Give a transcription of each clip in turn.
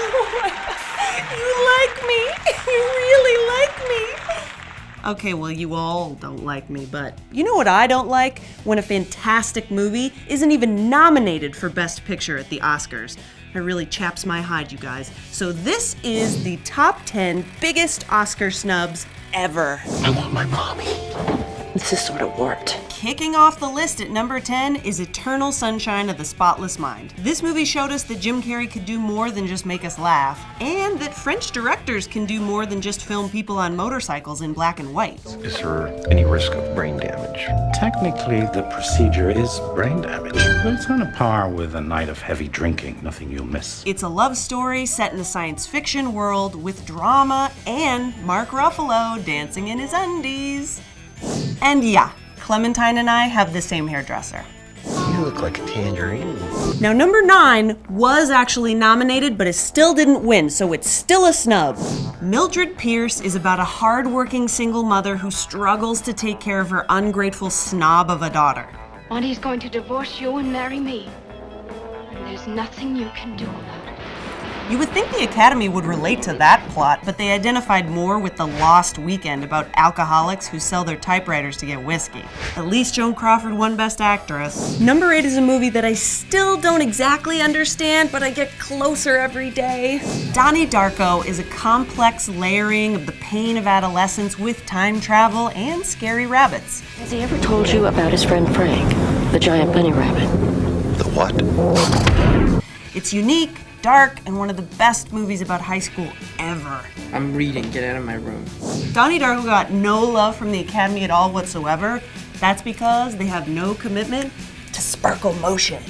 You like me. You really like me. Okay, well, you all don't like me, but you know what I don't like? When a fantastic movie isn't even nominated for Best Picture at the Oscars. It really chaps my hide, you guys. So this is the top 10 biggest Oscar snubs ever. I want my mommy. This is sort of warped. Kicking off the list at number 10 is Eternal Sunshine of the Spotless Mind. This movie showed us that Jim Carrey could do more than just make us laugh, and that French directors can do more than just film people on motorcycles in black and white. Is there any risk of brain damage? Technically, the procedure is brain damage, but it's on a par with a night of heavy drinking. Nothing you'll miss. It's a love story set in a science fiction world with drama and Mark Ruffalo dancing in his undies. And yeah, Clementine and I have the same hairdresser. You look like a tangerine. Now, number 9 was actually nominated, but it still didn't win, so it's still a snub. Mildred Pierce is about a hard-working single mother who struggles to take care of her ungrateful snob of a daughter. Monty's going to divorce you and marry me. And there's nothing you can do about it. You would think the Academy would relate to that plot, but they identified more with The Lost Weekend about alcoholics who sell their typewriters to get whiskey. At least Joan Crawford won Best Actress. Number 8 is a movie that I still don't exactly understand, but I get closer every day. Donnie Darko is a complex layering of the pain of adolescence with time travel and scary rabbits. Has he ever told you about his friend Frank, the giant bunny rabbit? The what? It's unique, dark, and one of the best movies about high school ever. I'm reading. Get out of my room. Donnie Darko got no love from the Academy at all whatsoever. That's because they have no commitment to sparkle motion.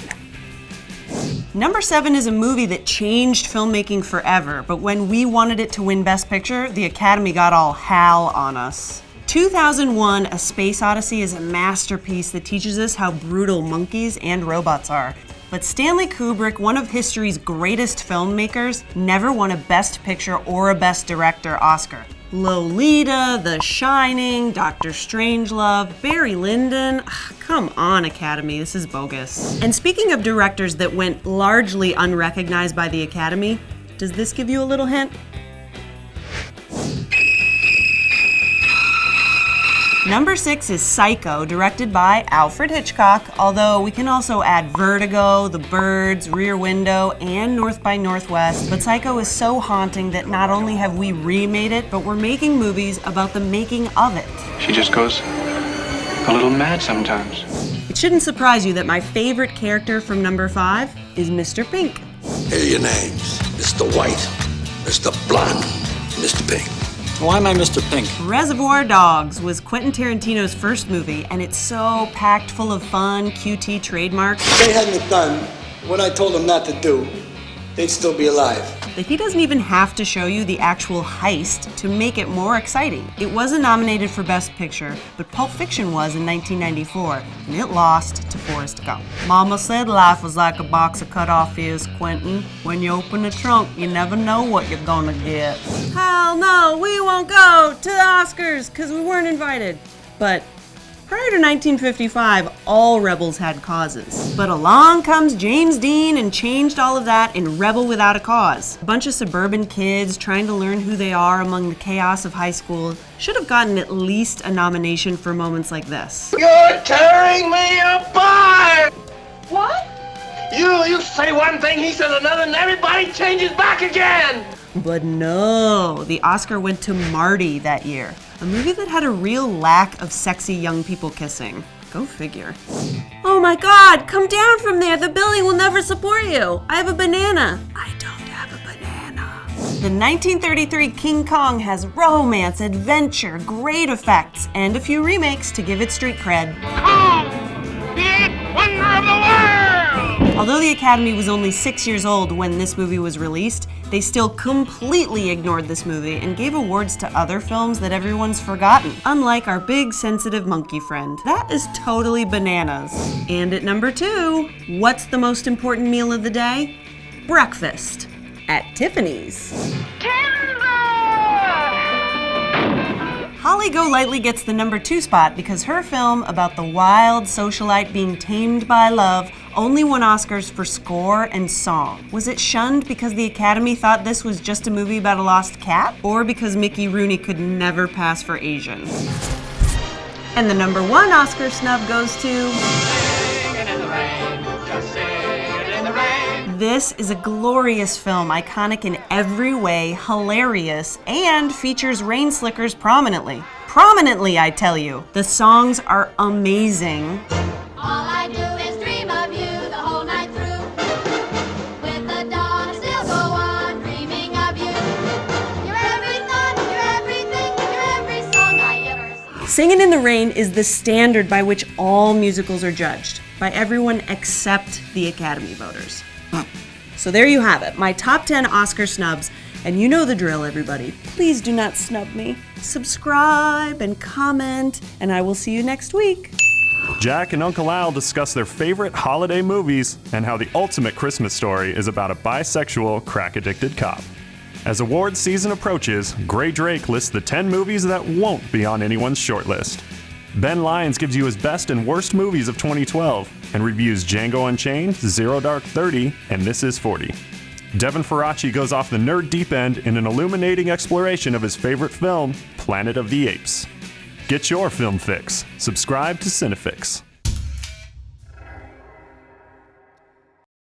Number 7 is a movie that changed filmmaking forever, but when we wanted it to win Best Picture, the Academy got all Hal on us. 2001: A Space Odyssey is a masterpiece that teaches us how brutal monkeys and robots are. But Stanley Kubrick, one of history's greatest filmmakers, never won a Best Picture or a Best Director Oscar. Lolita, The Shining, Dr. Strangelove, Barry Lyndon. Come on, Academy, this is bogus. And speaking of directors that went largely unrecognized by the Academy, does this give you a little hint? Number 6 is Psycho, directed by Alfred Hitchcock, although we can also add Vertigo, The Birds, Rear Window, and North by Northwest. But Psycho is so haunting that not only have we remade it, but we're making movies about the making of it. She just goes a little mad sometimes. It shouldn't surprise you that my favorite character from number 5 is Mr. Pink. Here are your names. Mr. White, Mr. Blonde, Mr. Pink. Why am I Mr. Pink? Reservoir Dogs was Quentin Tarantino's first movie, and it's so packed full of fun, QT trademarks. If they hadn't done what I told them not to do, they'd still be alive. That he doesn't even have to show you the actual heist to make it more exciting. It wasn't nominated for Best Picture, but Pulp Fiction was in 1994, and it lost to Forrest Gump. Mama said life was like a box of cut-off ears, Quentin. When you open the trunk, you never know what you're gonna get. Hell no, we won't go to the Oscars, because we weren't invited. But prior to 1955, all rebels had causes. But along comes James Dean and changed all of that in Rebel Without a Cause. A bunch of suburban kids trying to learn who they are among the chaos of high school should have gotten at least a nomination for moments like this. You're tearing me apart! What? You say one thing, he says another, and everybody changes back again! But no, the Oscar went to Marty that year. A movie that had a real lack of sexy young people kissing. Go figure. Oh my God, come down from there. The building will never support you. I have a banana. I don't have a banana. The 1933 King Kong has romance, adventure, great effects, and a few remakes to give it street cred. Kong, the eighth wonder of the world! Although the Academy was only 6 years old when this movie was released, they still completely ignored this movie and gave awards to other films that everyone's forgotten, unlike our big sensitive monkey friend. That is totally bananas. And at number 2, what's the most important meal of the day? Breakfast at Tiffany's. Holly Golightly gets the number 2 spot because her film about the wild socialite being tamed by love only won Oscars for score and song. Was it shunned because the Academy thought this was just a movie about a lost cat? Or because Mickey Rooney could never pass for Asian? And the number 1 Oscar snub goes to... This is a glorious film, iconic in every way, hilarious, and features rain slickers prominently. Prominently, I tell you. The songs are amazing. All I do is dream of you the whole night through. With the dawn, still go on dreaming of you. You're every thought, you're everything, you're every song I ever sing. Singin' in the Rain is the standard by which all musicals are judged, by everyone except the Academy voters. So there you have it, my top 10 Oscar snubs, and you know the drill, everybody. Please do not snub me. Subscribe and comment, and I will see you next week. Jack and Uncle Al discuss their favorite holiday movies and how the ultimate Christmas story is about a bisexual, crack-addicted cop. As awards season approaches, Gray Drake lists the 10 movies that won't be on anyone's shortlist. Ben Lyons gives you his best and worst movies of 2012 and reviews Django Unchained, Zero Dark 30, and This Is 40. Devin Faraci goes off the nerd deep end in an illuminating exploration of his favorite film, Planet of the Apes. Get your film fix. Subscribe to CineFix.